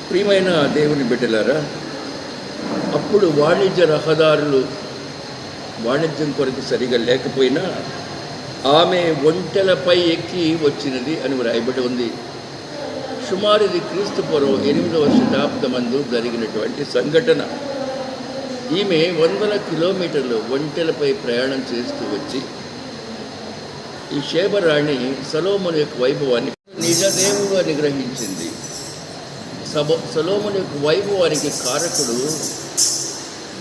ప్రియమైన దేవుని బిడ్డలారా, అప్పుడు వాణిజ్య రహదారులు వాణిజ్యం కొరకు సరిగా లేకపోయినా ఆమె ఒంటెలపై ఎక్కి వచ్చినది అని వ్రాయబడి ఉంది. సుమారు ఇది క్రీస్తు పూర్వం 8వ శతాబ్దమందు జరిగినటువంటి సంఘటన. ఈమె వందల కిలోమీటర్లు ఒంటెలపై ప్రయాణం చేస్తూ వచ్చి ఈ షేబరాణి సొలొమోను యొక్క వైభవాన్ని నిజదేవుడు అని గ్రహించింది. సొలొమోను యొక్క వైభవానికి కారకుడు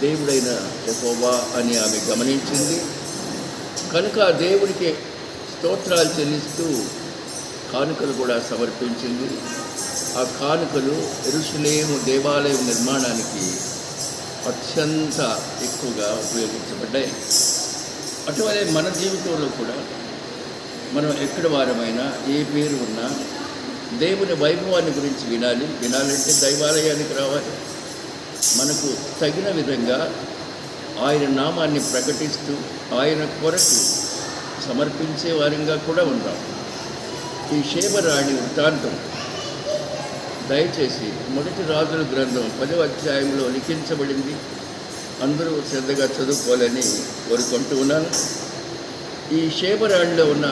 దేవుడైన యెహోవా అని ఆమె గమనించింది. కనుక దేవుడికి స్తోత్రాలు చెల్లిస్తూ కానుకలు కూడా సమర్పించింది. ఆ కానుకలు యెరూషలేము దేవాలయం నిర్మాణానికి అత్యంత ఎక్కువగా ఉపయోగించబడ్డాయి. అటువలే మన జీవితంలో కూడా మనం ఎక్కడ వారమైనా ఏ పేరు ఉన్నా దేవుని వైభవాన్ని గురించి వినాలంటే దైవాలయానికి రావాలి. మనకు తగిన విధంగా ఆయన నామాన్ని ప్రకటిస్తూ ఆయన కొరకు సమర్పించే వారిగా కూడా ఉన్నాం. ఈ షేబరాణి వృత్తాంతం దయచేసి మొదటి రాజుల గ్రంథం 10వ అధ్యాయంలో లిఖించబడింది. అందరూ శ్రద్ధగా చదువుకోవాలని కోరుకుంటూ ఉన్నాను. ఈ షేబరాణిలో ఉన్న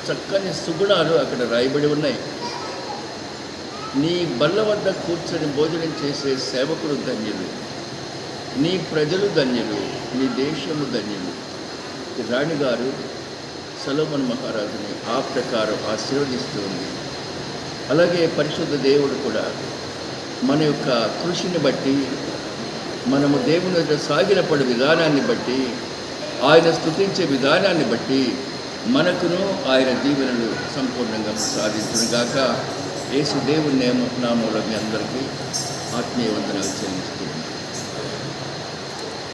చక్కని సుగుణాలు అక్కడ రాయబడి ఉన్నాయి. నీ బల్ల వద్ద కూర్చొని భోజనం చేసే సేవకులు ధన్యులు, నీ ప్రజలు ధన్యులు, నీ దేశము ధన్యులు. ఈ రాణిగారు సొలొమోను మహారాజుని ఆ ప్రకారం ఆశీర్వదిస్తూ ఉంది. అలాగే పరిశుద్ధ దేవుడు కూడా మన యొక్క కృషిని బట్టి, మనము దేవుని యొక్క సాగిలపడే విధానాన్ని బట్టి, ఆయన స్తుతించే విధానాన్ని బట్టి మనకును ఆయన దీవెనలు సంపూర్ణంగా సాధించునుగాక. యేసు దేవుని నామములో మీ అందరికీ ఆత్మీయ వందనాలు చెల్లిస్తున్నాను.